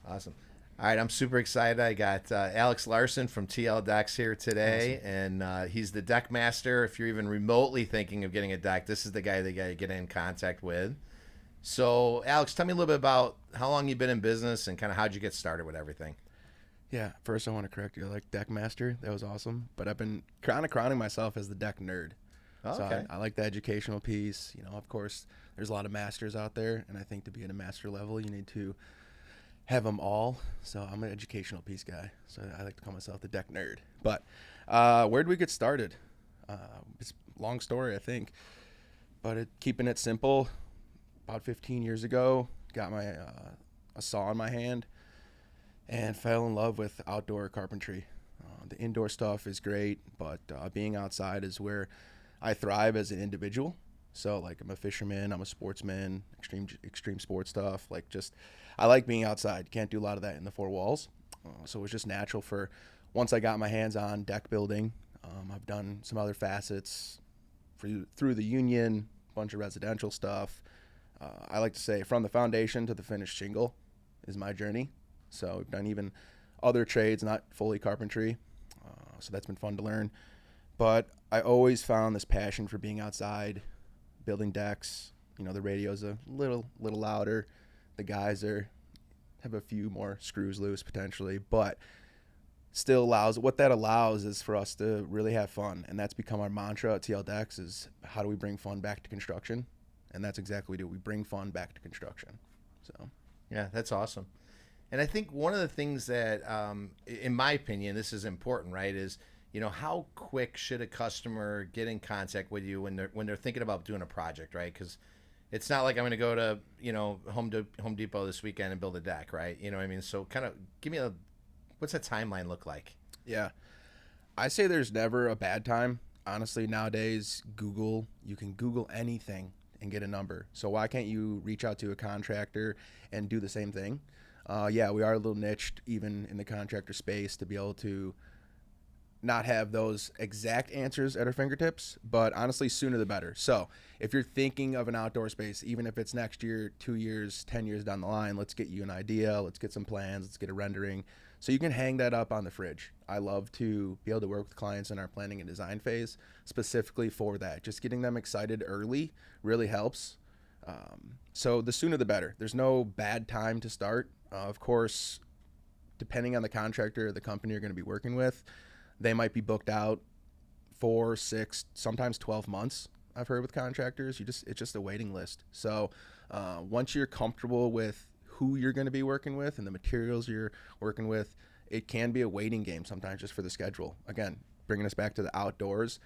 Awesome. All right, I'm super excited. I got Alex Larson from TL Decks here today, Awesome. and he's the deck master. If you're even remotely thinking of getting a deck, this is the guy that you got to get in contact with. So, Alex, tell me a little bit about how long you've been in business and kind of how'd you get started with everything. Yeah, first I want to correct you. Like deck master, that was awesome. But I've been kind of crowning myself as the deck nerd. Oh, So okay. I like the educational piece. Of course, there's a lot of masters out there, and I think to be at a master level, you need to have them all. So I'm an educational piece guy. So I like to call myself the deck nerd. But where did we get started? Uh, it's a long story, I think. But keeping it simple, about 15 years ago, got my a saw in my hand and fell in love with outdoor carpentry. The indoor stuff is great, but being outside is where I thrive as an individual. So like I'm a fisherman, I'm a sportsman, extreme sports stuff. Like just I like being outside. Can't do a lot of that in the four walls. So it was just natural for once I got my hands on deck building. I've done some other facets through the union, bunch of residential stuff. I like to say from the foundation to the finished shingle is my journey. So we've done even other trades, not fully carpentry. So that's been fun to learn. But I always found this passion for being outside, building decks. The radio's a little louder. The guys have a few more screws loose potentially, but still allows what that allows is for us to really have fun, and that's become our mantra at TL Decks is how do we bring fun back to construction, and that's exactly what we do. We bring fun back to construction. So Yeah, that's awesome. And I think one of the things that, in my opinion, this is important, right? Is how quick should a customer get in contact with you when they're thinking about doing a project, right? Because it's not like I'm going to go to Home Depot this weekend and build a deck, right? You know what I mean? So kind of give me what's that timeline look like? yeah, I say there's never a bad time. Honestly, nowadays you can Google anything and get a number. So why can't you reach out to a contractor and do the same thing? Yeah, we are a little niched even in the contractor space to be able to not have those exact answers at our fingertips, but honestly, sooner the better. So if you're thinking of an outdoor space, even if it's next year, 2 years, 10 years down the line, let's get you an idea. Let's get some plans. Let's get a rendering. So you can hang that up on the fridge. I love to be able to work with clients in our planning and design phase specifically for that. Just getting them excited early really helps. So the sooner the better. There's no bad time to start. Of course, depending on the contractor or the company you're going to be working with, they might be booked out 4, 6, sometimes 12 months. I've heard with contractors, it's just a waiting list. So once you're comfortable with who you're going to be working with and the materials you're working with, it can be a waiting game sometimes just for the schedule. Again, bringing us back to the outdoors,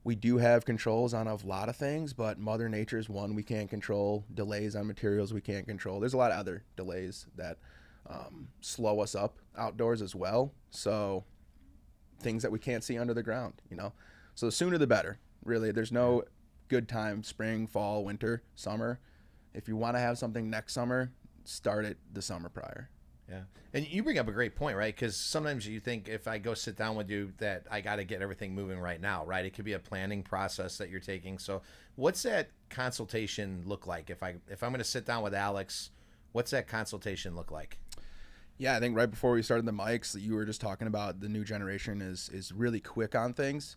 we do have controls on a lot of things, but Mother Nature is one we can't control. Delays on materials we can't control. There's a lot of other delays that slow us up outdoors as well. So things that we can't see under the ground. So the sooner the better. Really, there's Yeah. no good time, spring, fall, winter, summer. If you want to have something next summer, start it the summer prior. Yeah. And you bring up a great point, right? Because sometimes you think if I go sit down with you that I got to get everything moving right now, right? It could be a planning process that you're taking. So what's that consultation look like? If I'm going to sit down with Alex, what's that consultation look like? Yeah, I think right before we started the mics, you were just talking about the new generation is really quick on things.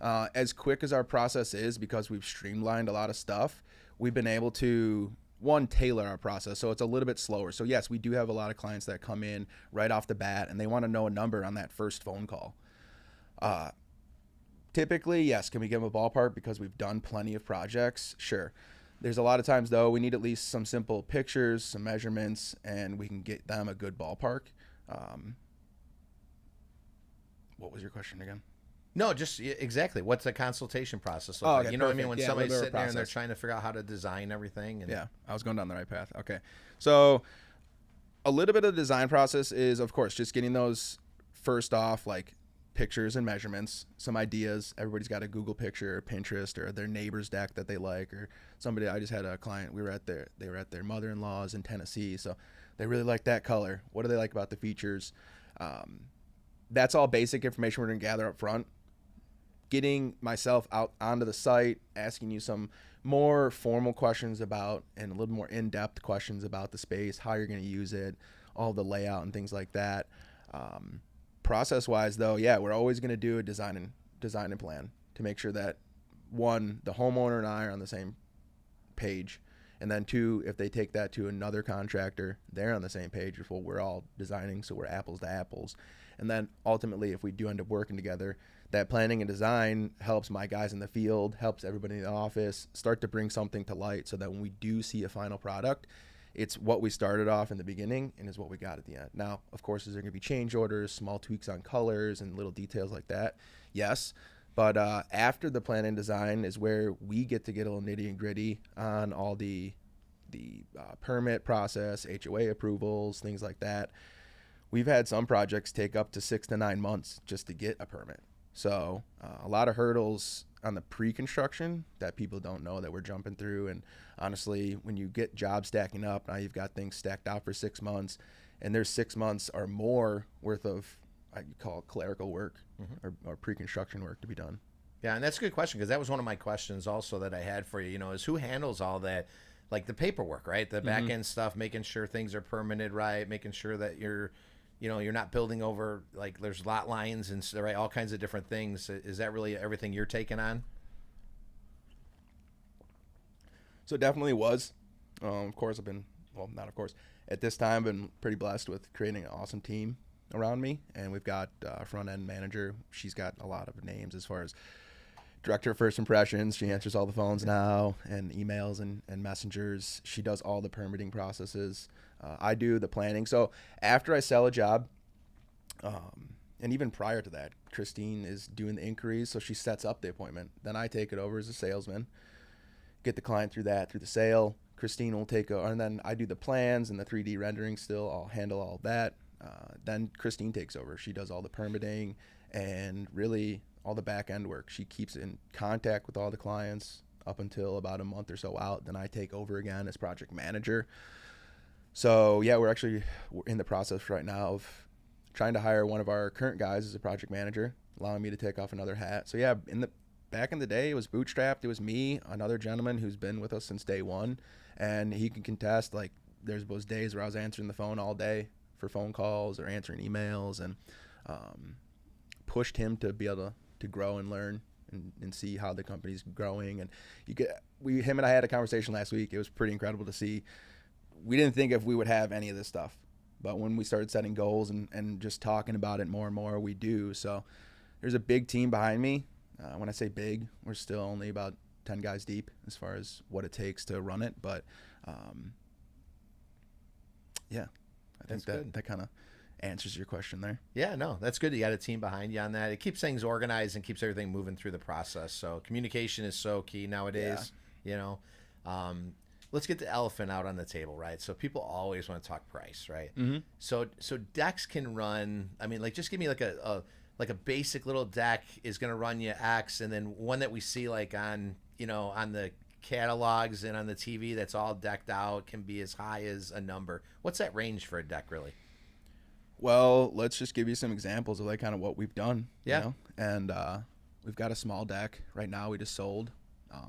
As quick as our process is, because we've streamlined a lot of stuff, we've been able to one tailor our process so it's a little bit slower. So yes, we do have a lot of clients that come in right off the bat and they want to know a number on that first phone call. Uh, Typically, yes, can we give them a ballpark because we've done plenty of projects? Sure. There's a lot of times though we need at least some simple pictures, some measurements, and we can get them a good ballpark. Um, what was your question again? No, just exactly. What's the consultation process look Oh, like? okay, You know what I mean? perfect. When Yeah, a little somebody's bit of a sitting there and they're process. trying to figure out how to design everything, and Yeah, I was going down the right path. Okay. So a little bit of the design process is, of course, just getting those first off, like pictures and measurements, some ideas. Everybody's got a Google picture or Pinterest or their neighbor's deck that they like, or somebody. I just had a client. They were at their mother-in-law's in Tennessee, so they really like that color. What do they like about the features? Um, that's all basic information we're going to gather up front. Getting myself out onto the site, asking you some more formal questions about and a little more in-depth questions about the space, how you're going to use it, all the layout and things like that. Process wise though, yeah, we're always going to do a design and plan to make sure that one, the homeowner and I are on the same page, and then two, if they take that to another contractor, they're on the same page before we're all designing, so we're apples to apples. And then ultimately, if we do end up working together, that planning and design helps my guys in the field, helps everybody in the office start to bring something to light, so that when we do see a final product, it's what we started off in the beginning and is what we got at the end. Now, of course, is there going to be change orders, small tweaks on colors and little details like that? Yes. But after the plan and design is where we get to get a little nitty and gritty on all the permit process, HOA approvals, things like that. We've had some projects take up to 6 to 9 months just to get a permit. So a lot of hurdles on the pre-construction that people don't know that we're jumping through. And honestly, when you get jobs stacking up, now you've got things stacked out for 6 months, and there's 6 months or more worth of, I call it clerical work, or pre-construction work to be done. Yeah, and that's a good question, because that was one of my questions also that I had for you, is who handles all that, like the paperwork, right? The back end stuff, making sure things are permitted right, making sure that you're not building over, like there's lot lines and right, all kinds of different things. Is that really everything you're taking on? So it definitely was. Of course, not of course. At this time, I've been pretty blessed with creating an awesome team around me, and we've got a front-end manager. She's got a lot of names as far as director of first impressions. She answers all the phones now and emails and messengers. She does all the permitting processes. I do the planning. So after I sell a job, and even prior to that, Christine is doing the inquiries, so she sets up the appointment. Then I take it over as a salesman, get the client through the sale. Christine will take over, and then I do the plans and the 3D rendering still. I'll handle all of that. Then Christine takes over. She does all the permitting and really all the back end work. She keeps in contact with all the clients up until about a month or so out. Then I take over again as project manager. So yeah, we're in the process right now of trying to hire one of our current guys as a project manager, allowing me to take off another hat. So yeah, back in the day, it was bootstrapped. It was me, another gentleman who's been with us since day one, and he can contest, like, there's those days where I was answering the phone all day for phone calls or answering emails, and pushed him to be able to grow and learn and see how the company's growing. And him and I had a conversation last week. It was pretty incredible to see. We didn't think if we would have any of this stuff, but when we started setting goals and just talking about it more and more, we do. So there's a big team behind me. When I say big, we're still only about 10 guys deep as far as what it takes to run it. But yeah, I think that kind of answers your question there. Yeah, no, that's good. You got a team behind you on that. It keeps things organized and keeps everything moving through the process. So communication is so key nowadays. Yeah. Let's get the elephant out on the table, right? So people always want to talk price, right? Mm-hmm. So decks can run. I mean, like, just give me like a basic little deck is going to run you X, and then one that we see like on the catalogs and on the TV that's all decked out can be as high as a number. What's that range for a deck, really? Well, let's just give you some examples of like kind of what we've done. Yeah. And we've got a small deck right now. We just sold.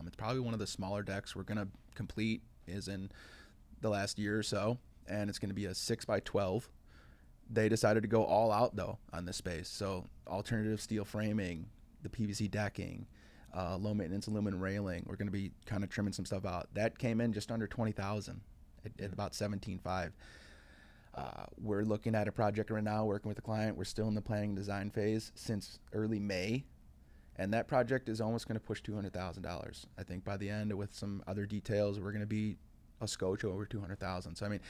It's probably one of the smaller decks we're gonna complete is in the last year or so, and it's gonna be a 6x12. They decided to go all out though on this space. So alternative steel framing, the PVC decking, low maintenance aluminum railing. We're gonna be kind of trimming some stuff out. That came in just under $20,000 at about $17,500. We're looking at a project right now, working with a client. We're still in the planning and design phase since early May, and that project is almost going to push $200,000. I think by the end, with some other details, we're going to be a scotch over $200,000. So I mean,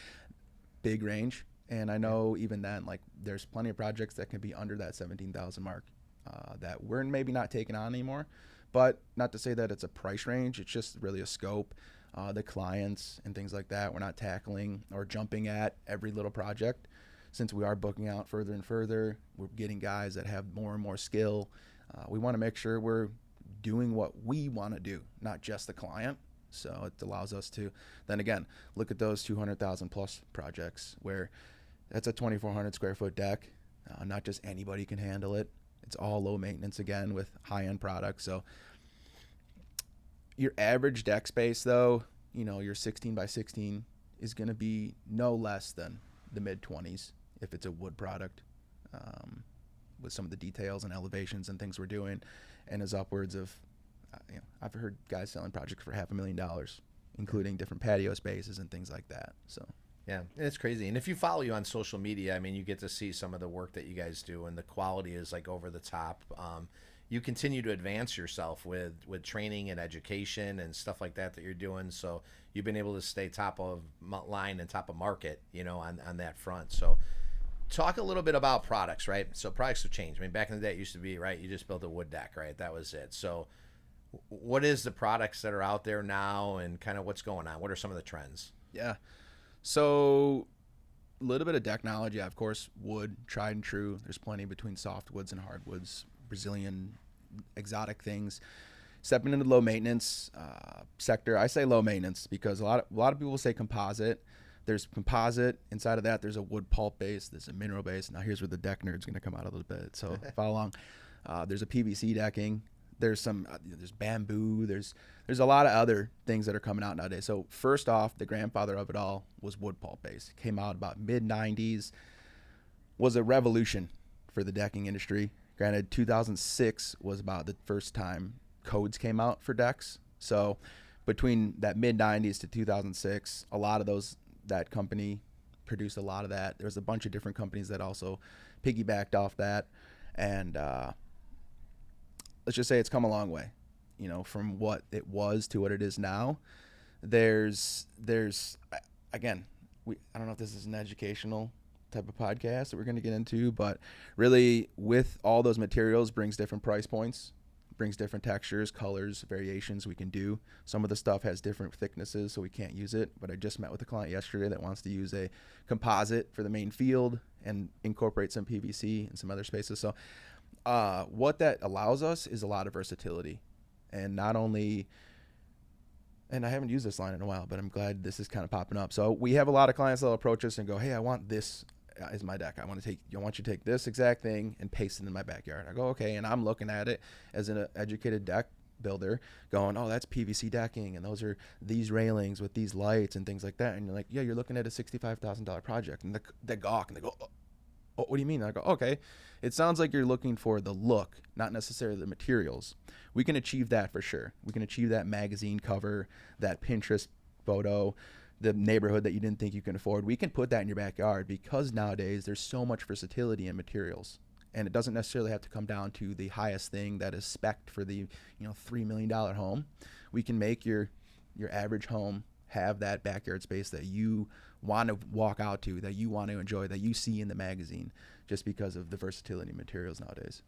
big range. And I know even then, like, there's plenty of projects that can be under that $17,000 mark that we're maybe not taking on anymore. But not to say that it's a price range. It's just really a scope. The clients and things like that. We're not tackling or jumping at every little project. Since we are booking out further and further, we're getting guys that have more and more skill. We want to make sure we're doing what we want to do, not just the client. So it allows us to then again look at those 200,000 plus projects where that's a 2,400 square foot deck. Not just anybody can handle it. It's all low maintenance again with high end products. So your average deck space, though, your 16 by 16 is going to be no less than the mid-20s if it's a wood product, with some of the details and elevations and things we're doing, and is upwards of, I've heard guys selling projects for $500,000, including different patio spaces and things like that. So yeah, it's crazy. And if you follow you on social media, I mean, you get to see some of the work that you guys do, and the quality is like over the top. You continue to advance yourself with training and education and stuff like that you're doing. So you've been able to stay top of line and top of market, on that front. So talk a little bit about products, right? So products have changed. I mean, back in the day, it used to be, right, you just built a wood deck, right? That was it. So what is the products that are out there now, and kind of what's going on? What are some of the trends? yeah. So a little bit of technology, of course, wood, tried and true. There's plenty between softwoods and hardwoods, Brazilian exotic things. Stepping into the low maintenance sector, I say low maintenance because a lot of people say composite. There's composite. Inside of that, there's a wood pulp base. There's a mineral base. Now here's where the deck nerd's going to come out a little bit. So follow along. There's a PVC decking. There's some there's bamboo. There's a lot of other things that are coming out nowadays. So first off, the grandfather of it all was wood pulp base. Came out about mid 90s. Was a revolution for the decking industry. Granted, 2006 was about the first time codes came out for decks. So between that mid 90s to 2006, a lot of that company produced a lot of that. There's a bunch of different companies that also piggybacked off that, and let's just say it's come a long way, from what it was to what it is now. There's again, I don't know if this is an educational type of podcast that we're going to get into, but really with all those materials brings different price points, brings different textures, colors, variations we can do. Some of the stuff has different thicknesses, so we can't use it, but I just met with a client yesterday that wants to use a composite for the main field and incorporate some PVC and some other spaces. So what that allows us is a lot of versatility, and not only, and I haven't used this line in a while, but I'm glad this is kind of popping up. So we have a lot of clients that'll approach us and go, hey, I want this as my deck. I want you to take this exact thing and paste it in my backyard. I go, okay. And I'm looking at it as an educated deck builder going, oh, that's PVC decking, and those are these railings with these lights and things like that. And you're like, yeah, you're looking at a $65,000 project. And they gawk and they go, oh, what do you mean? And I go, okay, it sounds like you're looking for the look, not necessarily the materials. We can achieve that for sure. We can achieve that magazine cover, that Pinterest photo, the neighborhood that you didn't think you can afford. We can put that in your backyard because nowadays there's so much versatility in materials, and it doesn't necessarily have to come down to the highest thing that is spec'd for the $3 million home. We can make your average home have that backyard space that you want to walk out to, that you want to enjoy, that you see in the magazine, just because of the versatility of materials nowadays.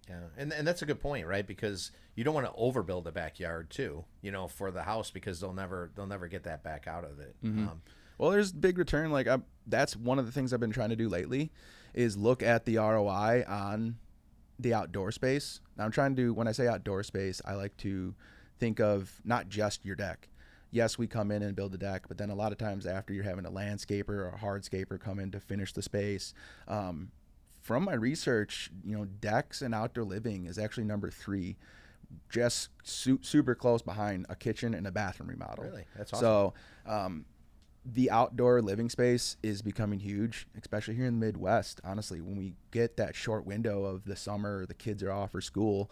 Yeah, and that's a good point, right? Because you don't want to overbuild a backyard too, for the house, because they'll never get that back out of it. Mm-hmm. Well, there's big return. Like that's one of the things I've been trying to do lately, is look at the ROI on the outdoor space. Now I'm trying to do, when I say outdoor space, I like to think of not just your deck. Yes, we come in and build the deck, but then a lot of times after, you're having a landscaper or a hardscaper come in to finish the space. From my research, decks and outdoor living is actually number 3, just super close behind a kitchen and a bathroom remodel. Really? That's awesome. So the outdoor living space is becoming huge, especially here in the Midwest. Honestly, when we get that short window of the summer, the kids are off for school,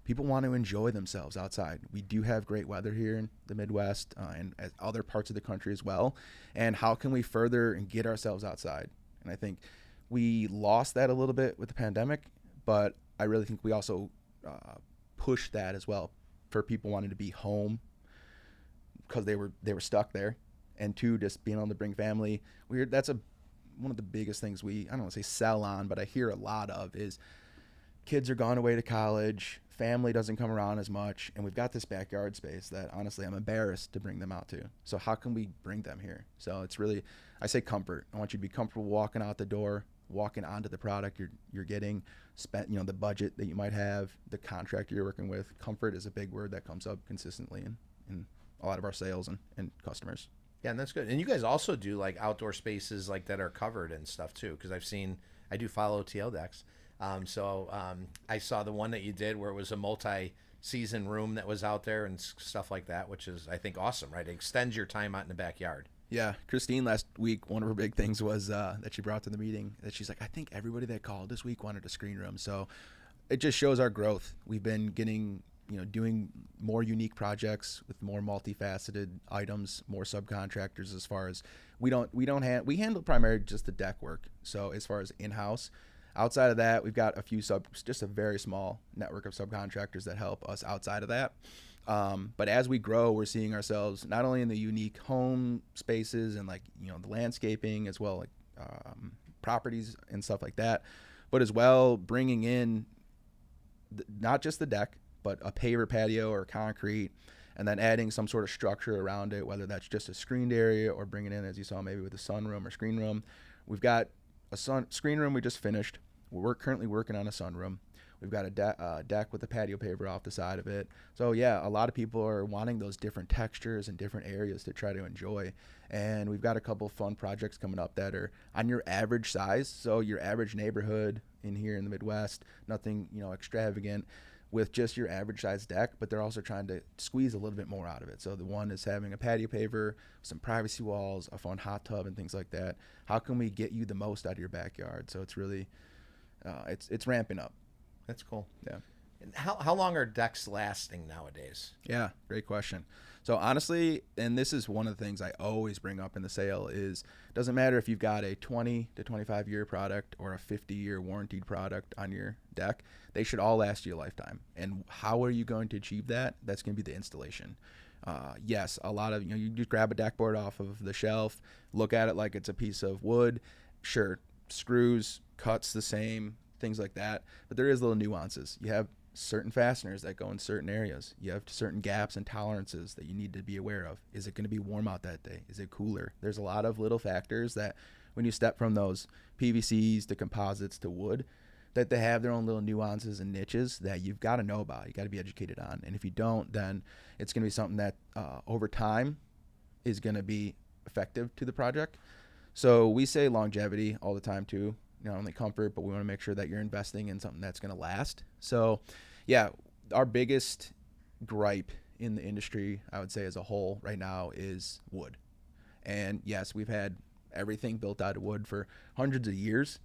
people want to enjoy themselves outside. We do have great weather here in the Midwest and other parts of the country as well. And how can we further and get ourselves outside? And I think we lost that a little bit with the pandemic, but I really think we also pushed that as well, for people wanting to be home because they were stuck there, and 2, just being able to bring family. That's one of the biggest things I don't want to say sell on, but I hear a lot of is kids are gone away to college, family doesn't come around as much, and we've got this backyard space that honestly I'm embarrassed to bring them out to. So how can we bring them here? So it's really, I say comfort. I want you to be comfortable walking out the door, walking onto the product you're getting, spent the budget that you might have, the contractor you're working with. Comfort is a big word that comes up consistently in a lot of our sales and customers. Yeah, and that's good. And you guys also do like outdoor spaces like that are covered and stuff too, because I do follow TL decks. So I saw the one that you did where it was a multi-season room that was out there and stuff like that, which is, I think, awesome, right? It extends your time out in the backyard. Yeah, Christine last week, one of her big things was that she brought to the meeting that she's like, I think everybody that called this week wanted a screen room. So it just shows our growth. We've been getting, doing more unique projects with more multifaceted items, more subcontractors. As far as we handle primarily just the deck work. So as far as in-house, outside of that, we've got just a very small network of subcontractors that help us outside of that. But as we grow, we're seeing ourselves not only in the unique home spaces and the landscaping as well, properties and stuff like that, but as well bringing in not just the deck, but a paver patio or concrete, and then adding some sort of structure around it, whether that's just a screened area or bringing in, as you saw, maybe with a sunroom or screen room. We've got a screen room we just finished. We're currently working on a sunroom. We've got a deck with a patio paver off the side of it. So yeah, a lot of people are wanting those different textures and different areas to try to enjoy. And we've got a couple of fun projects coming up that are on your average size. So your average neighborhood in here in the Midwest, nothing, extravagant, with just your average size deck, but they're also trying to squeeze a little bit more out of it. So the one is having a patio paver, some privacy walls, a fun hot tub and things like that. How can we get you the most out of your backyard? So it's really, it's ramping up. That's cool. Yeah. And how long are decks lasting nowadays? Yeah, great question. So honestly, and this is one of the things I always bring up in the sale, is it doesn't matter if you've got a 20 to 25 year product or a 50-year warranted product on your deck, they should all last you a lifetime. And how are you going to achieve that? That's going to be the installation. Yes, a lot of, you just grab a deck board off of the shelf, look at it like it's a piece of wood. Sure, screws, cuts the same, things like that, but there is little nuances. You have certain fasteners that go in certain areas. You have certain gaps and tolerances that you need to be aware of. Is it going to be warm out that day? Is it cooler? There's a lot of little factors that when you step from those PVCs to composites to wood, that they have their own little nuances and niches that you've got to know about. You got to be educated on. And if you don't, then it's going to be something that over time is going to be effective to the project. So we say longevity all the time too. Not only comfort, but we want to make sure that you're investing in something that's going to last. So yeah, our biggest gripe in the industry, I would say as a whole right now, is wood. And yes, we've had everything built out of wood for hundreds of years.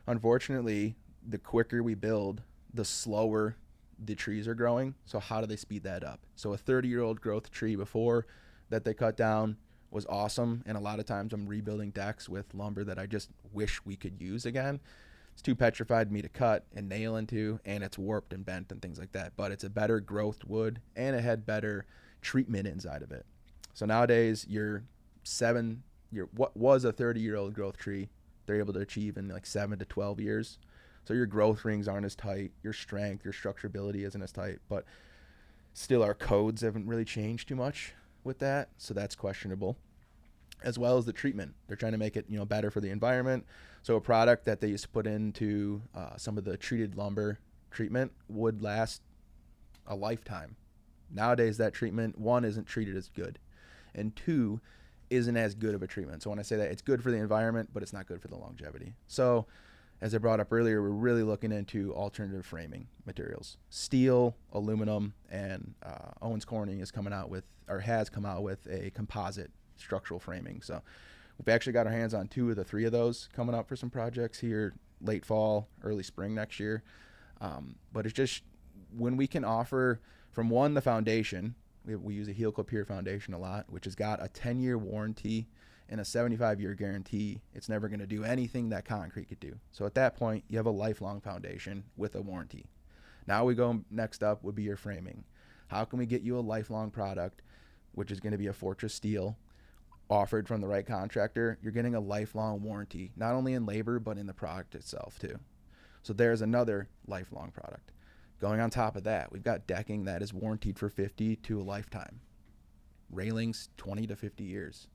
Unfortunately, the quicker we build, the slower the trees are growing. So how do they speed that up? So a 30-year-old growth tree before that they cut down was awesome, and a lot of times I'm rebuilding decks with lumber that I just wish we could use again. It's too petrified me to cut and nail into, and it's warped and bent and things like that. But it's a better growth wood, and it had better treatment inside of it. So nowadays, what was a 30-year-old growth tree, they're able to achieve in like 7 to 12 years. So your growth rings aren't as tight, your strength, your structurability isn't as tight, but still our codes haven't really changed too much with that, so that's questionable. As well as the treatment, they're trying to make it better for the environment. So a product that they used to put into some of the treated lumber treatment would last a lifetime. Nowadays, that treatment, one, isn't treated as good, and two, isn't as good of a treatment. So when I say that, it's good for the environment, but it's not good for the longevity. So as I brought up earlier, we're really looking into alternative framing materials. Steel, aluminum, and Owens Corning has come out with a composite structural framing. So we've actually got our hands on 2 of the 3 of those coming up for some projects here late fall, early spring next year. But it's just when we can offer from the foundation, we use a heel clip here foundation a lot, which has got a 10-year warranty and a 75-year guarantee. It's never going to do anything that concrete could do. So at that point, you have a lifelong foundation with a warranty. Now we go, next up would be your framing. How can we get you a lifelong product, which is going to be a Fortress steel, offered from the right contractor? You're getting a lifelong warranty, not only in labor, but in the product itself too. So there's another lifelong product. Going on top of that, we've got decking that is warranted for 50 to a lifetime. Railings, 20 to 50 years.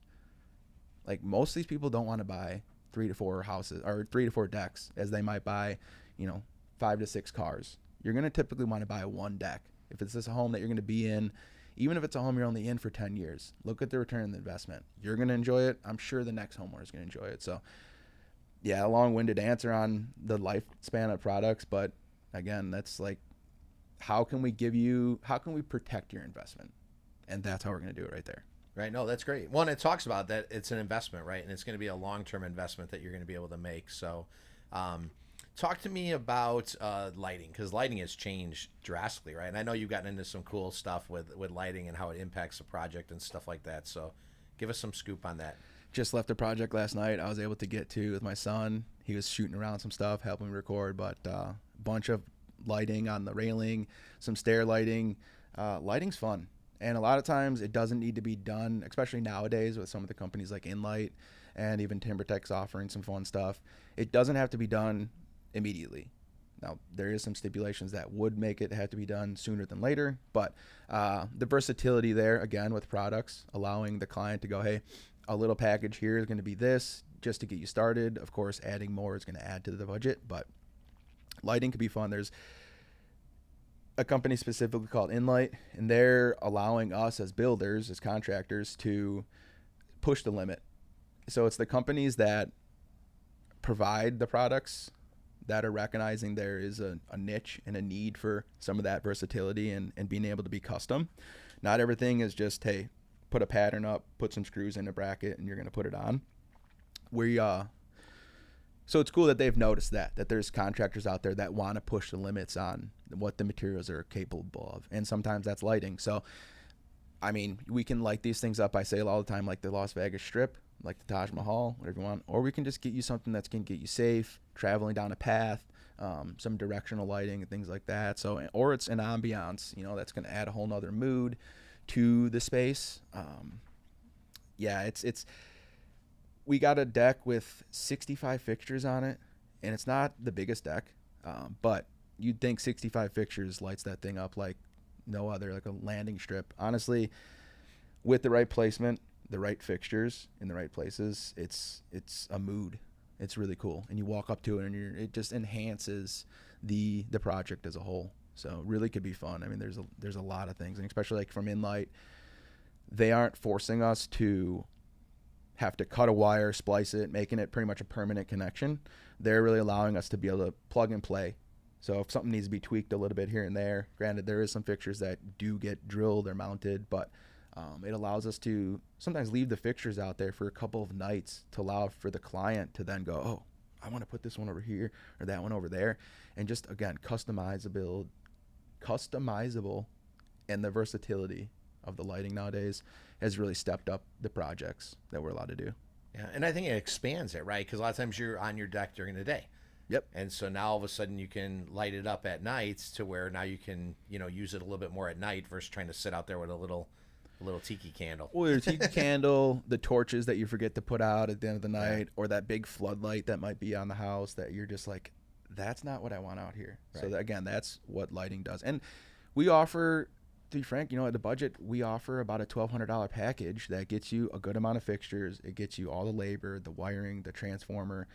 Like, most of these people don't want to buy 3 to 4 houses or 3 to 4 decks as they might buy, 5 to 6 cars. You're going to typically want to buy 1 deck. If it's just a home that you're going to be in, even if it's a home you're only in for 10 years, look at the return on the investment. You're going to enjoy it. I'm sure the next homeowner is going to enjoy it. So, yeah, a long-winded answer on the lifespan of products, but again, that's like, how can we protect your investment? And that's how we're going to do it right there. Right. No, that's great. One, it talks about that it's an investment, right? And it's going to be a long-term investment that you're going to be able to make. So, um, talk to me about lighting, because lighting has changed drastically, right? And I know you've gotten into some cool stuff with lighting and how it impacts the project and stuff like that. So, give us some scoop on that. Just left a project last night. I was able to get to with my son. He was shooting around some stuff, helping me record, but a bunch of lighting on the railing, some stair lighting. Lighting's fun. And a lot of times it doesn't need to be done, especially nowadays with some of the companies like Inlight and even TimberTech's offering some fun stuff. It doesn't have to be done immediately. Now, there is some stipulations that would make it have to be done sooner than later, but the versatility there, again, with products, allowing the client to go, hey, a little package here is going to be this just to get you started. Of course, adding more is going to add to the budget, but lighting can be fun. There's a company specifically called Inlight, and they're allowing us as builders, as contractors, to push the limit. So it's the companies that provide the products that are recognizing there is a niche and a need for some of that versatility and being able to be custom. Not everything is just, hey, put a pattern up, put some screws in a bracket, and you're going to put it on. So it's cool that they've noticed that there's contractors out there that want to push the limits on what the materials are capable of. And sometimes that's lighting. So, I mean, we can light these things up, I say all the time, like the Las Vegas Strip, like the Taj Mahal, whatever you want. Or we can just get you something that's going to get you safe, traveling down a path, some directional lighting and things like that. So, or it's an ambiance, that's going to add a whole nother mood to the space. It's we got a deck with 65 fixtures on it, and it's not the biggest deck, but you'd think 65 fixtures lights that thing up like no other, like a landing strip. Honestly, with the right placement, the right fixtures in the right places, it's a mood. It's really cool, and you walk up to it, and it just enhances the project as a whole. So really could be fun. I mean, there's a lot of things, and especially like from Inlight, they aren't forcing us to have to cut a wire, splice it, making it pretty much a permanent connection. They're really allowing us to be able to plug and play. So if something needs to be tweaked a little bit here and there, granted there is some fixtures that do get drilled or mounted, but it allows us to sometimes leave the fixtures out there for a couple of nights to allow for the client to then go, oh, I want to put this one over here or that one over there. And just, again, customizable, and the versatility of the lighting nowadays has really stepped up the projects that we're allowed to do. Yeah, and I think it expands it, right? Because a lot of times you're on your deck during the day. Yep. And so now all of a sudden you can light it up at nights to where now you can, use it a little bit more at night versus trying to sit out there with a little tiki candle. Or a tiki candle, the torches that you forget to put out at the end of the night, or that big floodlight that might be on the house that you're just like, that's not what I want out here. Right. So again, that's what lighting does. And we offer, to be frank, at the budget, we offer about a $1,200 package that gets you a good amount of fixtures. It gets you all the labor, the wiring, the transformer.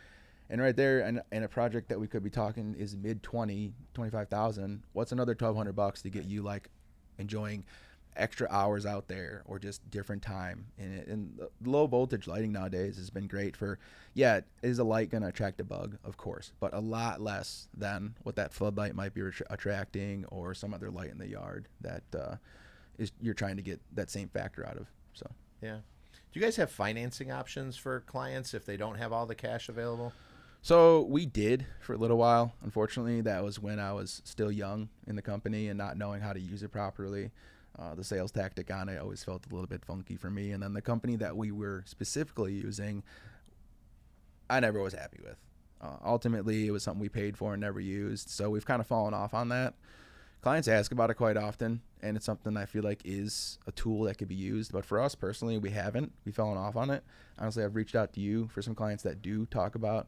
And right there, and a project that we could be talking is $25,000. What's another $1,200 to get you like enjoying extra hours out there or just different time? And the low voltage lighting nowadays has been great for, is a light going to attract a bug? Of course, but a lot less than what that floodlight might be attracting or some other light in the yard that you're trying to get that same factor out of. So, yeah. Do you guys have financing options for clients if they don't have all the cash available? So we did for a little while. Unfortunately, that was when I was still young in the company and not knowing how to use it properly. The sales tactic on it always felt a little bit funky for me. And then the company that we were specifically using, I never was happy with. Ultimately, it was something we paid for and never used. So we've kind of fallen off on that. Clients ask about it quite often, and it's something I feel like is a tool that could be used. But for us personally, we haven't. We've fallen off on it. Honestly, I've reached out to you for some clients that do talk about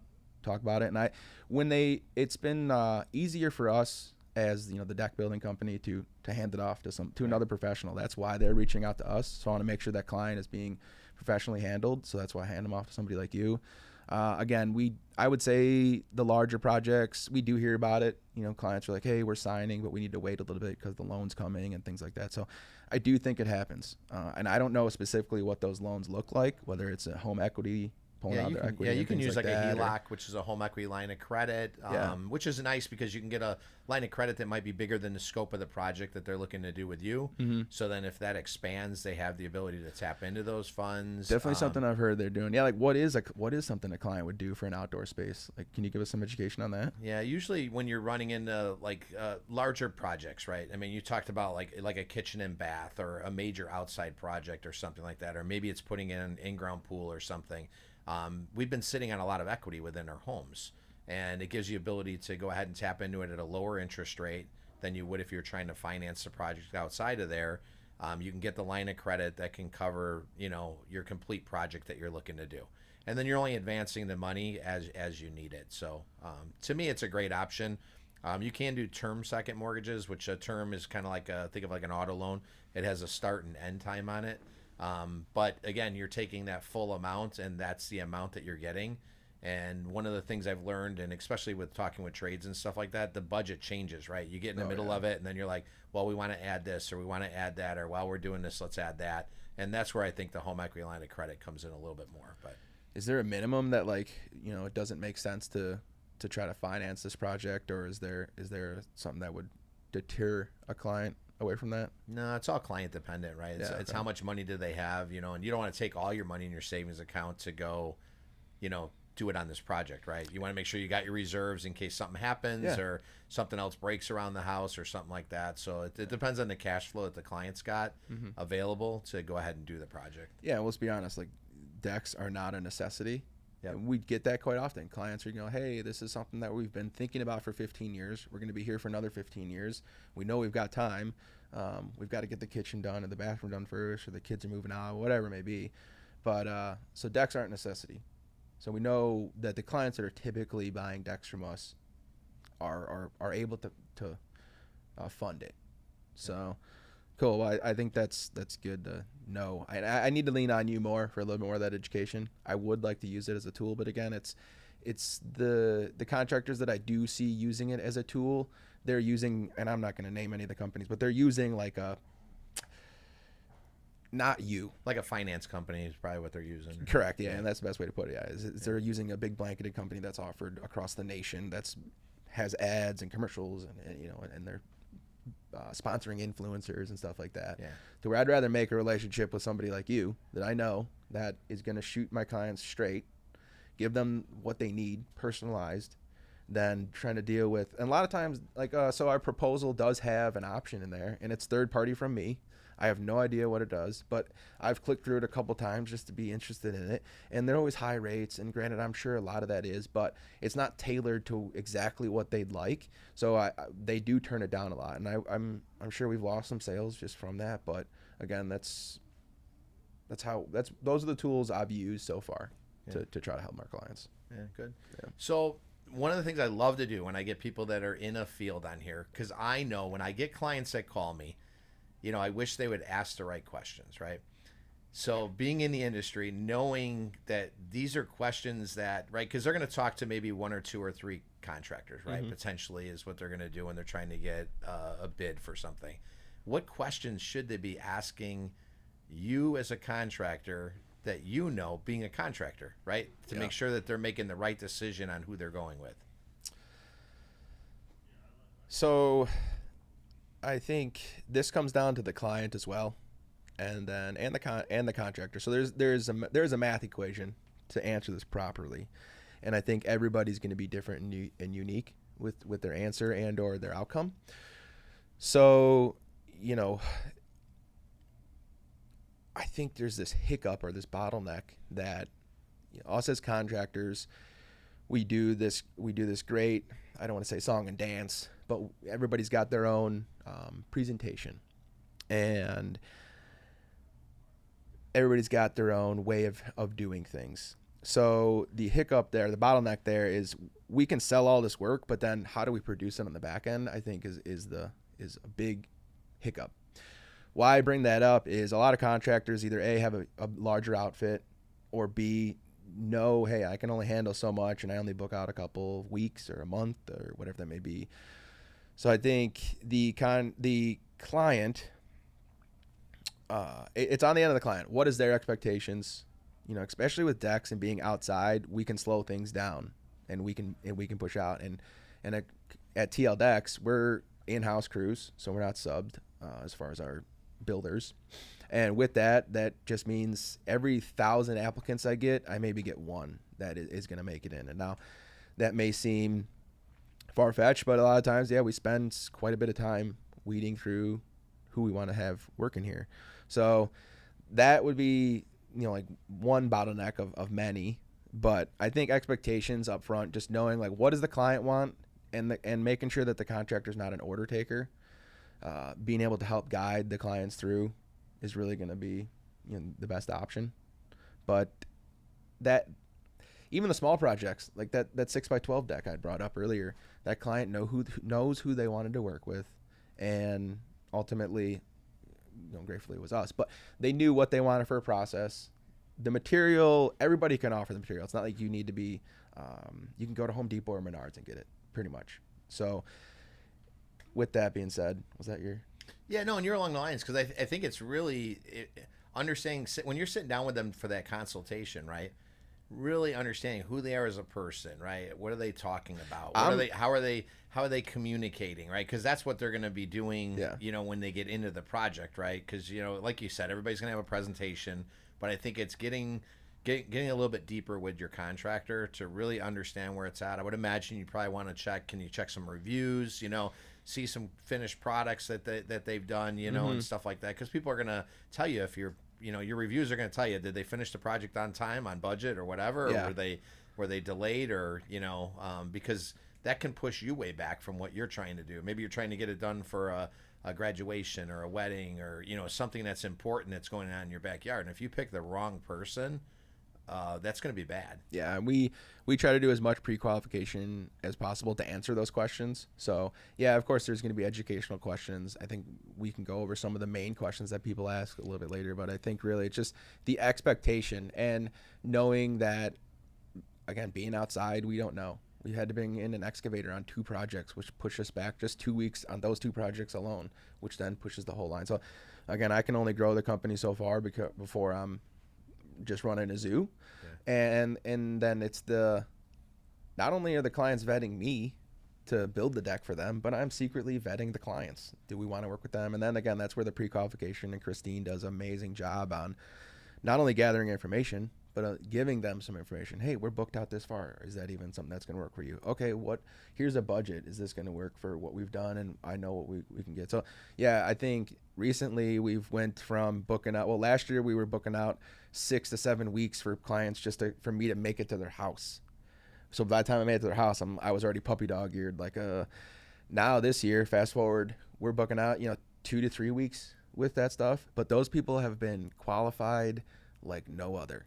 it. And it's been easier for us as the deck building company to hand it off to another professional. That's why they're reaching out to us. So I want to make sure that client is being professionally handled. So that's why I hand them off to somebody like you. Again, I would say the larger projects, we do hear about it. Clients are like, hey, we're signing, but we need to wait a little bit because the loan's coming and things like that. So I do think it happens. And I don't know specifically what those loans look like, whether it's a home equity pulling out their equity. Yeah, you and can things use like that, a HELOC, which is a home equity line of credit, Yeah. which is nice because you can get a line of credit that might be bigger than the scope of the project that they're looking to do with you. Mm-hmm. So then if that expands, they have the ability to tap into those funds. Definitely something I've heard they're doing. Yeah, like what is something a client would do for an outdoor space? Like, can you give us some education on that? Yeah, usually when you're running into like larger projects, right? I mean, you talked about like a kitchen and bath or a major outside project or something like that, or maybe it's putting in an in-ground pool or something. We've been sitting on a lot of equity within our homes, and it gives you ability to go ahead and tap into it at a lower interest rate than you would if you're trying to finance the project outside of there. You can get the line of credit that can cover, your complete project that you're looking to do. And then you're only advancing the money as you need it. So to me, it's a great option. You can do term second mortgages, which a term is kind of like think of like an auto loan. It has a start and end time on it. But again, you're taking that full amount, and that's the amount that you're getting. And one of the things I've learned, and especially with talking with trades and stuff like that, the budget changes, right? You get in the middle of it, and then you're like, well, we want to add this, or we want to add that, or while we're doing this, let's add that. And that's where I think the home equity line of credit comes in a little bit more. But is there a minimum that it doesn't make sense to try to finance this project, or is there something that would deter a client away from that? No, it's all client dependent, right? It's how much money do they have, and you don't want to take all your money in your savings account to go, do it on this project, right? You want to make sure you got your reserves in case something happens or something else breaks around the house or something like that. So it depends on the cash flow that the client's got available to go ahead and do the project. Yeah, let's be honest, like decks are not a necessity. Yep. And we get that quite often. Clients are, hey, this is something that we've been thinking about for 15 years. We're going to be here for another 15 years. We know we've got time. We've got to get the kitchen done and the bathroom done first, or the kids are moving out, whatever it may be. But so decks aren't a necessity. So we know that the clients that are typically buying decks from us are able to fund it. So cool. Well, I think that's good to know. I need to lean on you more for a little more of that education. I would like to use it as a tool, but again, it's the contractors that I do see using it as a tool. They're using, and I'm not going to name any of the companies, but they're using like not you. Like a finance company is probably what they're using. Correct, yeah, and that's the best way to put it. Yeah, is they're using a big blanketed company that's offered across the nation, has ads and commercials, and they're sponsoring influencers and stuff like that. Yeah. To where I'd rather make a relationship with somebody like you that I know that is going to shoot my clients straight, give them what they need, personalized, than trying to deal with. And a lot of times, so our proposal does have an option in there, and it's third party from me. I have no idea what it does, but I've clicked through it a couple times just to be interested in it. And they're always high rates, and granted, I'm sure a lot of that is, but it's not tailored to exactly what they'd like. So they do turn it down a lot, and I'm sure we've lost some sales just from that. But again, those are the tools I've used so far to try to help our clients. Yeah, good. Yeah. So one of the things I love to do when I get people that are in a field on here, because I know when I get clients that call me, I wish they would ask the right questions, right? So being in the industry, knowing that these are questions that, right, because they're going to talk to maybe one or two or three contractors, right? Mm-hmm. Potentially is what they're going to do when they're trying to get a bid for something. What questions should they be asking you as a contractor that being a contractor, right? To make sure that they're making the right decision on who they're going with. So I think this comes down to the client as well, and the contractor. So there's a math equation to answer this properly, and I think everybody's going to be different and unique with their answer and or their outcome. So I think there's this hiccup or this bottleneck that us as contractors, we do this great, I don't want to say song and dance, but everybody's got their own presentation, and everybody's got their own way of doing things. So the hiccup there, the bottleneck there is we can sell all this work, but then how do we produce it on the back end, I think is a big hiccup. Why I bring that up is a lot of contractors either A, have a larger outfit, or B, know, hey, I can only handle so much and I only book out a couple of weeks or a month or whatever that may be. So I think the client, it's on the end of the client. What is their expectations? especially with decks and being outside, we can slow things down, and we can push out. And at TL Decks, we're in-house crews, so we're not subbed as far as our builders. And with that just means every 1,000 applicants I get, I maybe get one that is going to make it in. And now that may seem far-fetched, but a lot of times, we spend quite a bit of time weeding through who we want to have working here. So that would be, like one bottleneck of many. But I think expectations up front, just knowing like what does the client want, and making sure that the contractor's not an order taker, being able to help guide the clients through is really going to be the best option. But that even the small projects like that 6x12 deck I brought up earlier, that client knows who they wanted to work with, and ultimately, gratefully it was us, but they knew what they wanted for a process. The material, everybody can offer the material. It's not like you need to be, you can go to Home Depot or Menards and get it, pretty much. So with that being said, was that your... Yeah, no, and you're along the lines, because I think it's really understanding when you're sitting down with them for that consultation, right? Really understanding who they are as a person, right? What are they talking about? How are they communicating, right? Because that's what they're going to be doing, when they get into the project, right? Because like you said, everybody's going to have a presentation, but I think it's getting a little bit deeper with your contractor to really understand where it's at. I would imagine you probably want to check. Can you check some reviews? See some finished products that they've done, and stuff like that. Because people are going to tell you if you're, your reviews are going to tell you, did they finish the project on time, on budget, or whatever, or were they delayed, or because that can push you way back from what you're trying to do. Maybe you're trying to get it done for a graduation or a wedding, or something that's important that's going on in your backyard. And if you pick the wrong person, that's going to be bad. Yeah, we try to do as much pre-qualification as possible to answer those questions. So, of course, there's going to be educational questions. I think we can go over some of the main questions that people ask a little bit later, but I think really it's just the expectation and knowing that, again, being outside, we don't know. We had to bring in an excavator on 2 projects, which pushed us back just 2 weeks on those 2 projects alone, which then pushes the whole line. So, again, I can only grow the company so far before I'm just running a zoo. And then it's not only are the clients vetting me to build the deck for them, but I'm secretly vetting the clients. Do we want to work with them? And then again, that's where the pre-qualification, and Christine does an amazing job on not only gathering information, but giving them some information. Hey, we're booked out this far. Is that even something that's going to work for you? Okay, here's a budget. Is this going to work for what we've done? And I know what we can get. So I think recently we've went from booking out, last year we were booking out 6 to 7 weeks for clients for me to make it to their house. So by the time I made it to their house, I was already puppy dog eared. Now this year, fast forward, we're booking out, 2 to 3 weeks with that stuff. But those people have been qualified like no other.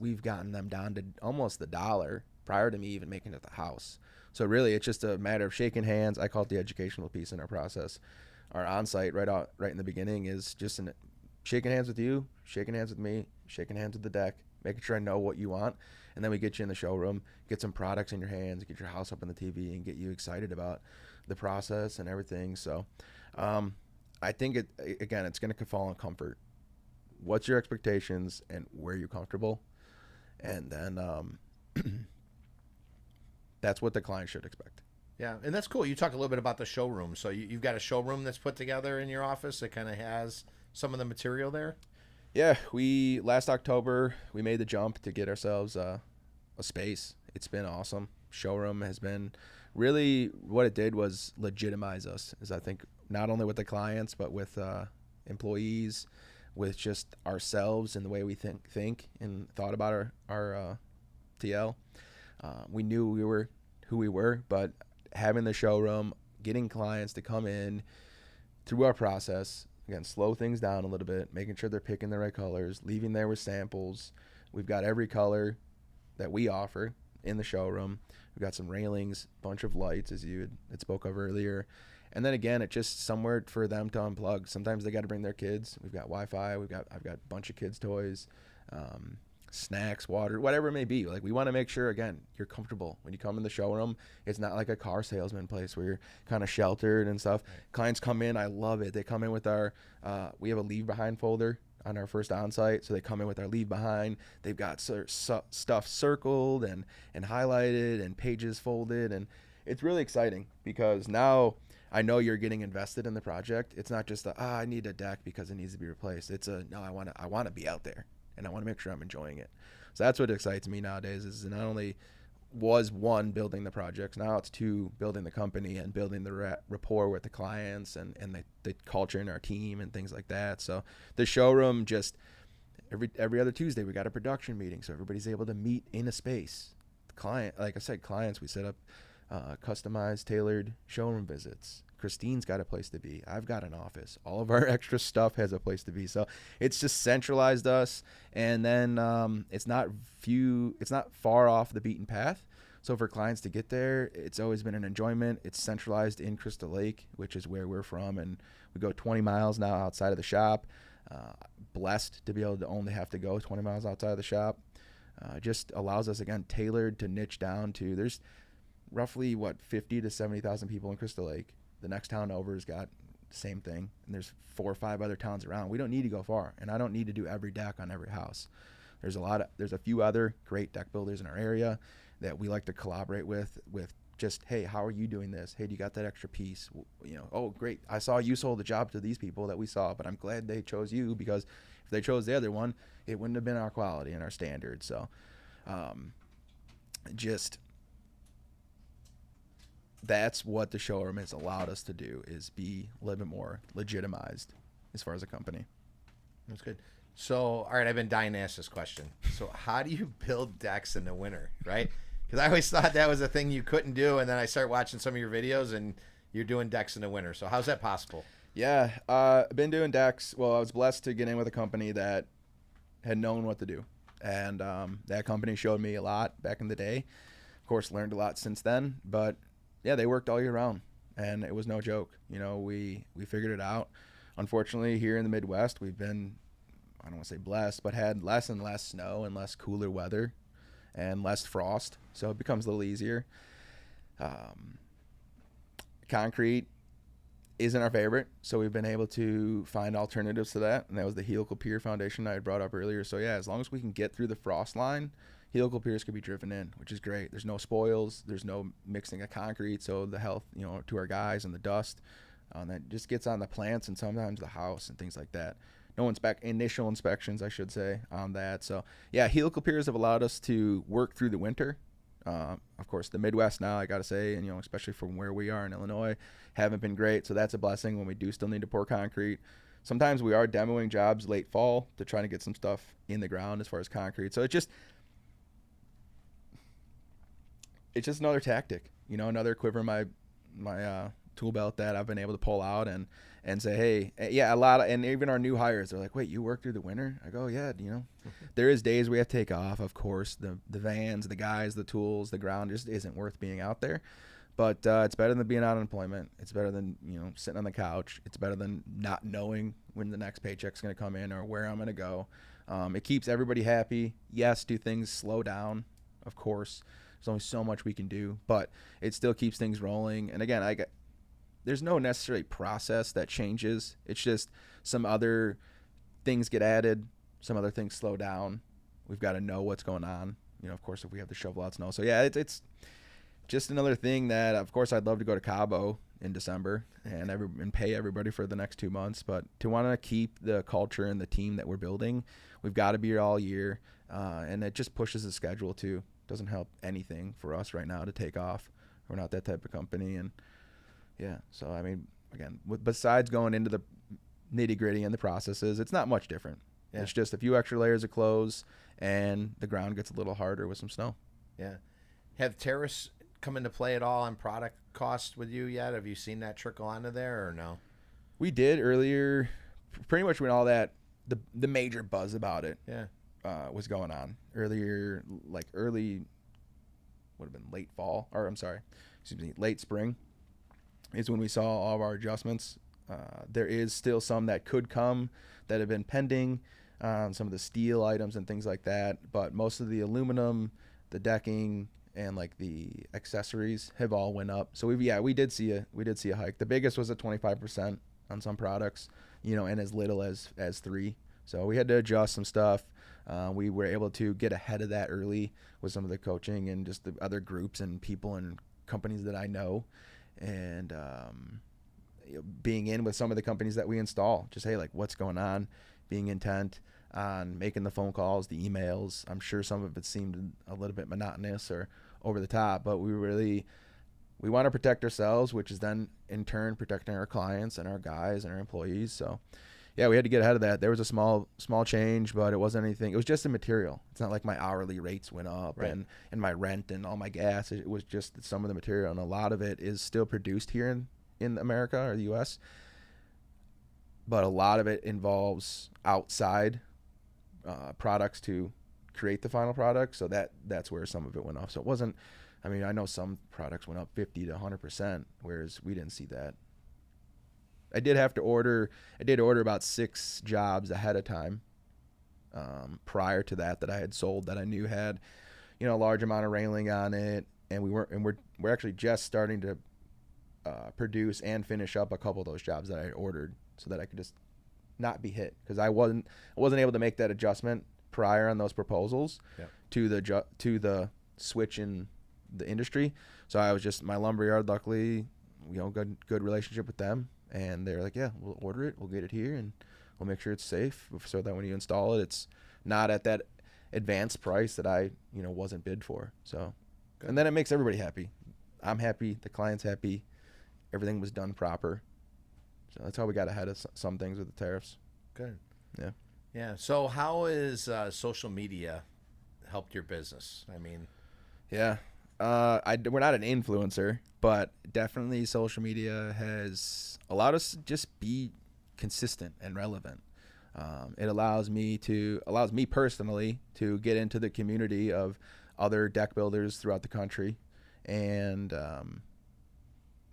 We've gotten them down to almost the dollar prior to me even making it to the house. So really, it's just a matter of shaking hands. I call it the educational piece in our process. Our on-site right in the beginning is just shaking hands with you, shaking hands with me, shaking hands with the deck, making sure I know what you want. And then we get you in the showroom, get some products in your hands, get your house up on the TV, and get you excited about the process and everything. So I think, it's going to fall on comfort. What's your expectations and where you're comfortable? And then that's what the client should expect. Yeah, and that's cool. You talk a little bit about the showroom. So you've got a showroom that's put together in your office that kind of has some of the material there? Yeah, last October, we made the jump to get ourselves a space. It's been awesome. Showroom has been really, what it did was legitimize us, is I think not only with the clients, but with employees, with just ourselves and the way we think and thought about our TL. We knew we were who we were, but having the showroom, getting clients to come in through our process, again, slow things down a little bit, making sure they're picking the right colors, leaving there with samples. We've got every color that we offer in the showroom. We've got some railings, bunch of lights, as you had spoke of earlier. And then again, it's just somewhere for them to unplug. Sometimes they got to bring their kids. We've got Wi-Fi. I've got a bunch of kids' toys, snacks, water, whatever it may be. Like, we want to make sure, again, you're comfortable when you come in the showroom. It's not like a car salesman place where you're kind of sheltered and stuff. Right. Clients come in. I love it. They come in with we have a leave behind folder on our first on-site. So they come in with our leave behind. They've got stuff circled and highlighted and pages folded, and it's really exciting because now I know you're getting invested in the project. It's not just I need a deck because it needs to be replaced. It's no, I want to be out there, and I want to make sure I'm enjoying it. So that's what excites me nowadays, is not only was one, building the projects, now it's two, building the company and building the rapport with the clients and the culture in our team and things like that. So the showroom, just every other Tuesday we got a production meeting, so everybody's able to meet in a space. The client, like I said, clients, we set up customized, tailored showroom visits. Christine's got a place to be. I've got an office. All of our extra stuff has a place to be. So it's just centralized us, and then it's not far off the beaten path. So for clients to get there, it's always been an enjoyment. It's centralized in Crystal Lake, which is where we're from, and we go 20 miles now outside of the shop. Blessed to be able to only have to go 20 miles outside of the shop. Just allows us, again, tailored to niche down to, there's roughly 50 to 70,000 people in Crystal Lake. The next town over has got the same thing, and there's 4 or 5 other towns around. We don't need to go far, and I don't need to do every deck on every house. There's a few other great deck builders in our area that we like to collaborate with just, hey, how are you doing this? Hey, do you got that extra piece? Oh, great. I saw you sold the job to these people that we saw, but I'm glad they chose you, because if they chose the other one, it wouldn't have been our quality and our standards. So just that's what the showroom has allowed us to do, is be a little bit more legitimized as far as a company. That's good. So, all right, I've been dying to ask this question. So how do you build decks in the winter, right? Because I always thought that was a thing you couldn't do, and then I started watching some of your videos, and you're doing decks in the winter. So how's that possible? Yeah, I've been doing decks. Well, I was blessed to get in with a company that had known what to do, and that company showed me a lot back in the day. Of course, learned a lot since then, but yeah, they worked all year round, and it was no joke. We figured it out. Unfortunately, here in the Midwest, we've been, I don't want to say blessed, but had less and less snow and less cooler weather and less frost, so it becomes a little easier. Concrete isn't our favorite, so we've been able to find alternatives to that, and that was the helical pier foundation I had brought up earlier. So yeah, as long as we can get through the frost line, helical piers could be driven in, which is great. There's no spoils, there's no mixing of concrete, so the health, to our guys, and the dust that just gets on the plants and sometimes the house and things like that. No initial inspections, I should say, on that. So yeah, helical piers have allowed us to work through the winter. Of course, the Midwest now, I got to say, and especially from where we are in Illinois, haven't been great. So that's a blessing when we do still need to pour concrete. Sometimes we are demoing jobs late fall to try to get some stuff in the ground as far as concrete. So it's just another tactic, another quiver in my tool belt that I've been able to pull out and say, hey, yeah, and even our new hires, they're like, wait, you work through the winter? I go, yeah, there is days we have to take off, of course, the vans, the guys, the tools, the ground just isn't worth being out there. But it's better than being out of employment. It's better than, sitting on the couch. It's better than not knowing when the next paycheck's going to come in or where I'm going to go. It keeps everybody happy. Yes, do things slow down? Of course. There's only so much we can do, but it still keeps things rolling. And again, there's no necessarily process that changes. It's just some other things get added, some other things slow down. We've got to know what's going on. Of course, if we have to shovel out snow. So yeah, it's just another thing that, of course, I'd love to go to Cabo in December and pay everybody for the next 2 months. But to want to keep the culture and the team that we're building, we've got to be here all year. And it just pushes the schedule too. Doesn't help anything for us right now to take off. We're not that type of company. And yeah, so I mean, again, besides going into the nitty gritty and the processes, it's not much different. Yeah. It's just a few extra layers of clothes, and the ground gets a little harder with some snow. Yeah. Have tariffs come into play at all on product cost with you yet? Have you seen that trickle onto there or no? We did earlier, pretty much when all that, the major buzz about it was going on. Earlier, would have been late fall, or late spring is when we saw all of our adjustments. There is still some that could come that have been pending, some of the steel items and things like that, but most of the aluminum, the decking, and like the accessories have all went up. So we did see a hike. The biggest was at 25% on some products, and as little as 3. So we had to adjust some stuff. We were able to get ahead of that early with some of the coaching and just the other groups and people and companies that I know, and being in with some of the companies that we install. Just, hey, like, what's going on? Being intent on making the phone calls, the emails. I'm sure some of it seemed a little bit monotonous or over the top, but we want to protect ourselves, which is then in turn protecting our clients and our guys and our employees. So yeah, we had to get ahead of that. There was a small change, but it wasn't anything. It was just the material. It's not like my hourly rates went up Right. and my rent and all my gas. It was just some of the material, and a lot of it is still produced here in America or the U.S., but a lot of it involves outside products to create the final product. So that's where some of it went off. So it wasn't, I mean, I know some products went up 50 to 100%, whereas we didn't see that. I did order about 6 jobs ahead of time prior to that I had sold, that I knew had, a large amount of railing on it, and we're actually just starting to produce and finish up a couple of those jobs that I had ordered, so that I could just not be hit, because I wasn't able to make that adjustment prior on those proposals. Yep. to the switch in the industry. So I was just, my lumberyard, luckily, good relationship with them, and they're like, yeah, we'll order it, we'll get it here, and we'll make sure it's safe, so that when you install it, it's not at that advanced price that I wasn't bid for. So good. And then it makes everybody happy. I'm happy, the client's happy, everything was done proper. So that's how we got ahead of some things with the tariffs. Good. Yeah. Yeah. So how has social media helped your business? I mean, yeah. We're not an influencer, but definitely social media has allowed us to just be consistent and relevant. It allows me personally to get into the community of other deck builders throughout the country, and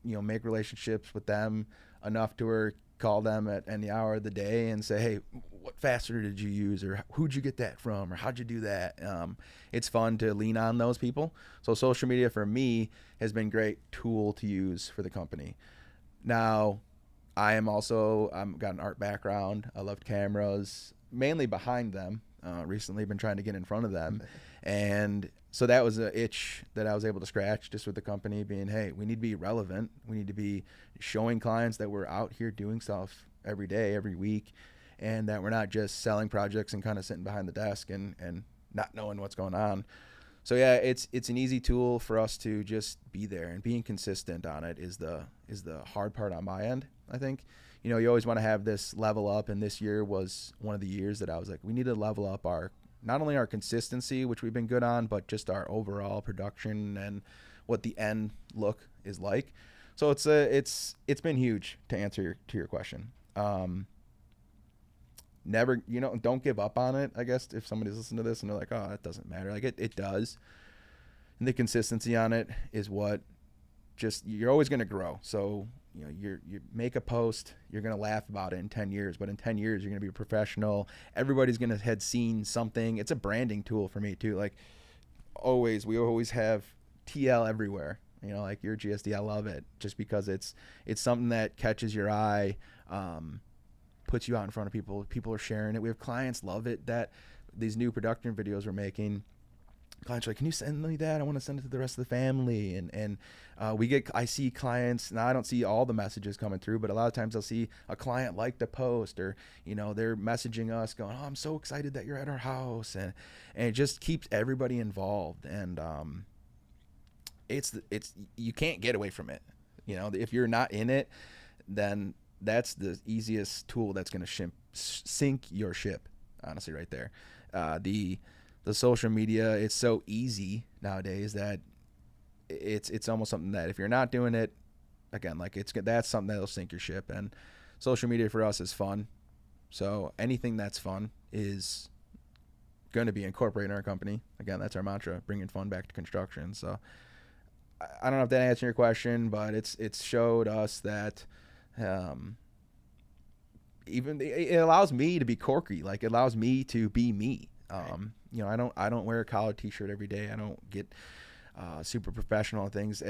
make relationships with them enough to call them at any hour of the day and say, hey, what fastener did you use, or who'd you get that from, or how'd you do that? It's fun to lean on those people. So social media for me has been a great tool to use for the company. Now, I've got an art background. I loved cameras, mainly behind them. Recently been trying to get in front of them. And so that was an itch that I was able to scratch just with the company being, hey, we need to be relevant. We need to be showing clients that we're out here doing stuff every day, every week, and that we're not just selling projects and kind of sitting behind the desk and not knowing what's going on. So yeah, it's an easy tool for us to just be there, and being consistent on it is the hard part on my end, I think. You always want to have this level up, and this year was one of the years that I was like, we need to level up not only our consistency, which we've been good on, but just our overall production and what the end look is like. So it's been huge to answer your question. Never, don't give up on it. I guess if somebody's listening to this and they're like, oh, that doesn't matter. Like it does. And the consistency on it is what you're always going to grow. So, you make a post, you're going to laugh about it in 10 years, but in 10 years, you're going to be a professional. Everybody's going to have seen something. It's a branding tool for me too. Like we always have TL everywhere, like your GSD. I love it just because it's something that catches your eye, puts you out in front of people. People are sharing it. We have clients love it, that these new production videos we're making. Clients are like, can you send me that? I want to send it to the rest of the family. And I see clients, now I don't see all the messages coming through, but a lot of times I'll see a client like the post, or, they're messaging us going, oh, I'm so excited that you're at our house. And it just keeps everybody involved. And it's you can't get away from it. If you're not in it, then that's the easiest tool that's going to sink your ship, honestly, right there. The social media, it's so easy nowadays that it's almost something that if you're not doing it, again, like that's something that'll sink your ship. And social media for us is fun. So anything that's fun is going to be incorporated in our company. Again, that's our mantra, bringing fun back to construction. So I don't know if that answered your question, but it's showed us that even it allows me to be quirky. Like it allows me to be me. I don't wear a collared t-shirt every day. I don't get super professional things.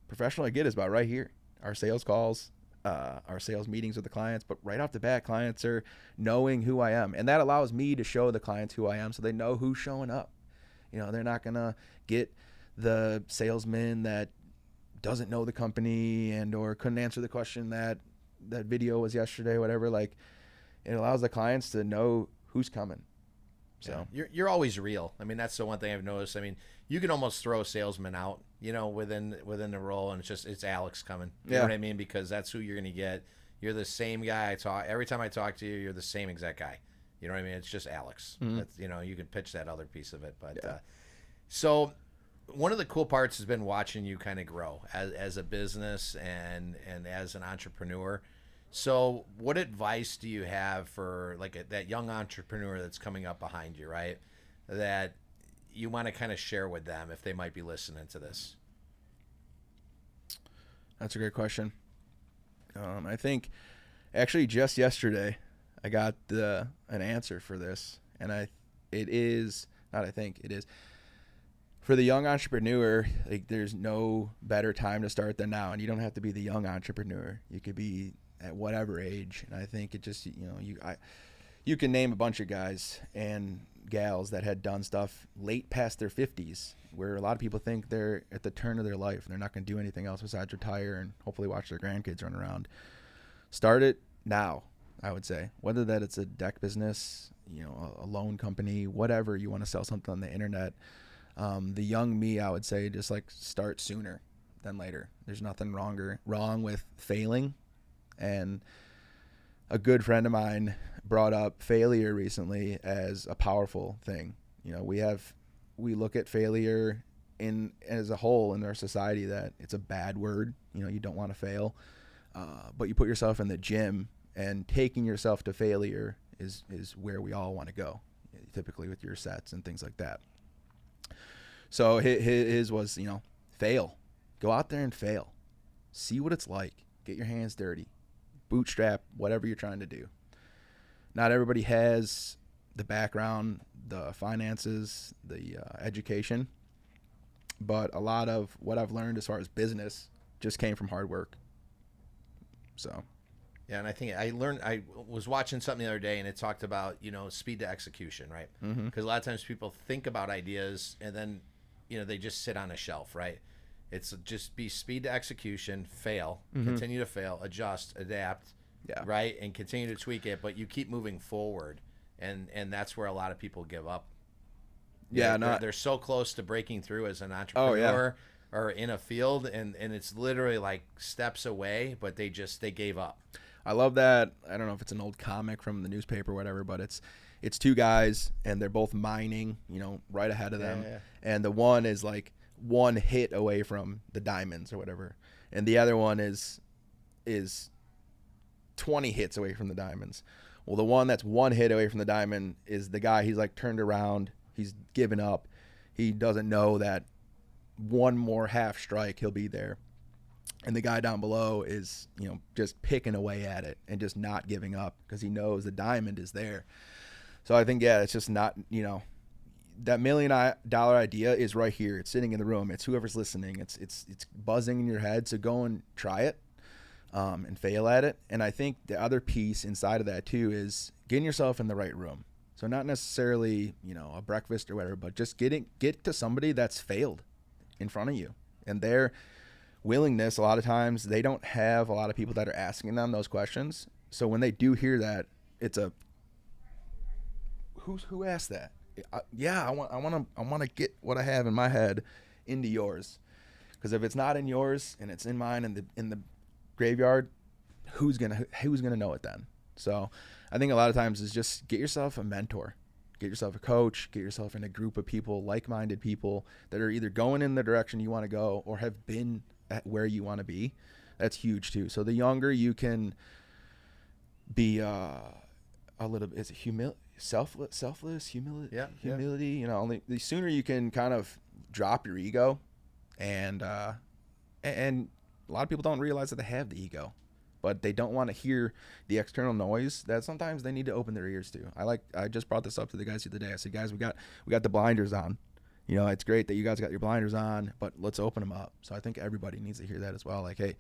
Professional I get is about right here. Our sales calls, our sales meetings with the clients, but right off the bat, clients are knowing who I am, and that allows me to show the clients who I am, so they know who's showing up. You know, they're not gonna get the salesman that doesn't know the company and or couldn't answer the question that video was yesterday, whatever. Like, it allows the clients to know who's coming. So you're always real. I mean, that's the one thing I've noticed. I mean, you can almost throw a salesman out, you know, within the role, and it's Alex coming. You know what I mean? Because that's who you're gonna get. You're the same guy. Every time I talk to you, you're the same exact guy. You know what I mean? It's just Alex. That's, you know, you can pitch that other piece of it. But so one of the cool parts has been watching you kind of grow as a business and as an entrepreneur. So what advice do you have for like that young entrepreneur that's coming up behind you, right? That you want to kind of share with them if they might be listening to this? That's a great question. I think actually just yesterday I got an answer for this, and it is for the young entrepreneur. Like, there's no better time to start than now, and you don't have to be the young entrepreneur. You could be at whatever age, and I think it just, you know, you can name a bunch of guys and gals that had done stuff late past their 50s, where a lot of people think they're at the turn of their life and they're not going to do anything else besides retire and hopefully watch their grandkids run around. Start it now, I would say. Whether that it's a deck business, you know, a loan company, whatever, you want to sell something on the internet. The young me, I would say, just like start sooner than later. There's nothing wrong with failing. And a good friend of mine brought up failure recently as a powerful thing. You know, we look at failure as a whole in our society that it's a bad word. You know, you don't want to fail, but you put yourself in the gym, and taking yourself to failure is where we all want to go, typically with your sets and things like that. So his was, you know, fail. Go out there and fail. See what it's like. Get your hands dirty. Bootstrap whatever you're trying to do. Not everybody has the background, the finances, the education, but a lot of what I've learned as far as business just came from hard work. So yeah, and I think I was watching something the other day, and it talked about, you know, speed to execution, right? Because a lot of times people think about ideas and then, you know, they just sit on a shelf, right? It's just be speed to execution, fail, continue to fail, adjust, adapt, right, and continue to tweak it. But you keep moving forward, and that's where a lot of people give up. They're so close to breaking through as an entrepreneur or in a field, and it's literally like steps away, but they gave up. I love that. I don't know if it's an old comic from the newspaper or whatever, but it's two guys, and they're both mining, you know, right ahead of them, and the one is like one hit away from the diamonds or whatever, and the other one is 20 hits away from the diamonds. Well, the one that's one hit away from the diamond is the guy. He's like turned around, he's given up, he doesn't know that one more half strike he'll be there, and the guy down below is, you know, just picking away at it and just not giving up because he knows the diamond is there. So I think, it's just not, you know, that $1 million idea is right here. It's sitting in the room. It's whoever's listening. It's buzzing in your head. So go and try it, and fail at it. And I think the other piece inside of that too is getting yourself in the right room. So not necessarily, you know, a breakfast or whatever, but just get to somebody that's failed in front of you, and their willingness. A lot of times they don't have a lot of people that are asking them those questions. So when they do hear that, it's a who asked that? I want to get what I have in my head into yours, because if it's not in yours and it's in mine in the graveyard, who's gonna know it then? So I think a lot of times is just get yourself a mentor, get yourself a coach, get yourself in a group of people, like-minded people that are either going in the direction you want to go or have been at where you want to be. That's huge too. So the younger you can be, a little bit, is it selfless, humility. You know, the sooner you can kind of drop your ego, and a lot of people don't realize that they have the ego, but they don't want to hear the external noise that sometimes they need to open their ears to. I just brought this up to the guys the other day. I said, guys, we got the blinders on. You know, it's great that you guys got your blinders on, but let's open them up. So I think everybody needs to hear that as well. Like, hey,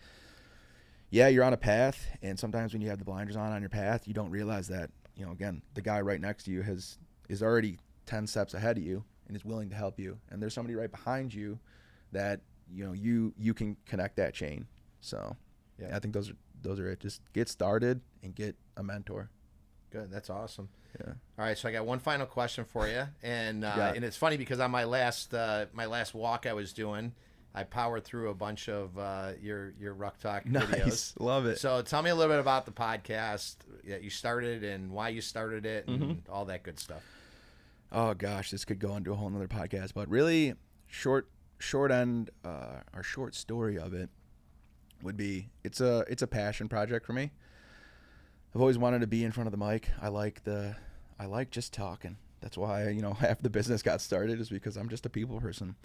yeah, you're on a path, and sometimes when you have the blinders on your path, you don't realize that, you know, again, the guy right next to you is already 10 steps ahead of you and is willing to help you, and there's somebody right behind you that, you know, you can connect that chain. So yeah, I think those are it. Just get started and get a mentor. Good. That's awesome. Yeah. All right. So I got one final question for you, and it's funny because on my last walk I was doing, I powered through a bunch of your Ruck Talk videos. Nice. Love it. So tell me a little bit about the podcast that you started and why you started it and all that good stuff. Oh gosh, this could go into a whole nother podcast, but really short end, our short story of it would be it's a passion project for me. I've always wanted to be in front of the mic. I like just talking. That's why, you know, half the business got started is because I'm just a people person.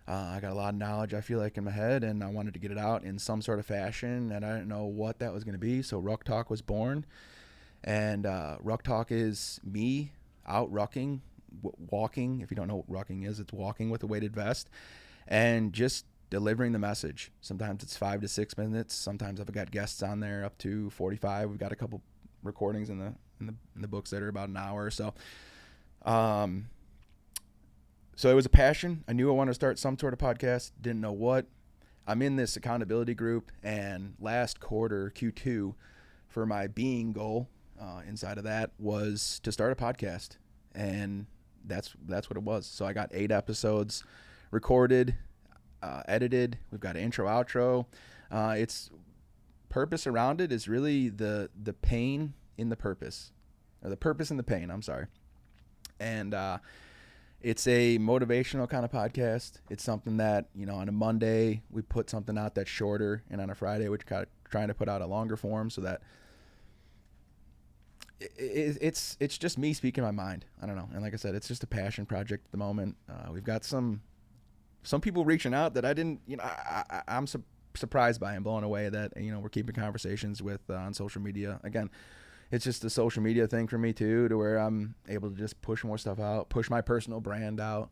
I got a lot of knowledge, I feel like, in my head, and I wanted to get it out in some sort of fashion, and I didn't know what that was going to be. So Ruck Talk was born, and Ruck Talk is me out rucking, walking. If you don't know what rucking is, it's walking with a weighted vest, and just delivering the message. Sometimes it's 5 to 6 minutes. Sometimes I've got guests on there up to 45. We've got a couple recordings in the books that are about an hour or so. So it was a passion. I knew I wanted to start some sort of podcast. Didn't know what. I'm in this accountability group, and last quarter, Q2, for my being goal inside of that was to start a podcast, and that's what it was. So I got 8 episodes recorded, edited. We've got an intro, outro. Its purpose around it is really the pain in the purpose, or the purpose in the pain. I'm sorry, and it's a motivational kind of podcast. It's something that, you know, on a Monday we put something out that's shorter, and on a Friday we're trying to put out a longer form so that it's just me speaking my mind. I don't know. And like I said, it's just a passion project at the moment. We've got some people reaching out that I didn't, you know, I'm surprised by and blown away that, you know, we're keeping conversations with on social media. Again, it's just a social media thing for me too, to where I'm able to just push more stuff out, push my personal brand out,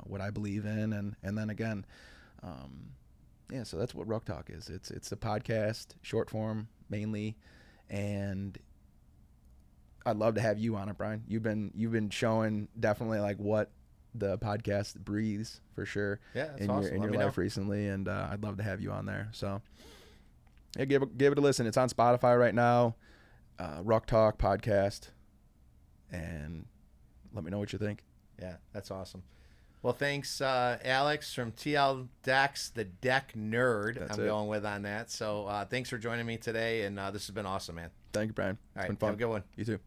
what I believe in, and then again, yeah. So that's what Ruck Talk is. It's a podcast, short form mainly, and I'd love to have you on it, Bryan. You've been showing definitely like what the podcast breathes for sure. Yeah, that's in awesome. your life recently, and I'd love to have you on there. So yeah, give it a listen. It's on Spotify right now. Ruck Talk podcast, and let me know what you think. Yeah, that's awesome. Well, thanks, Alex from TL Decks, the Deck Nerd. I'm going with on that. So thanks for joining me today, and this has been awesome, man. Thank you, Bryan. All right, been fun. have a good one. You too.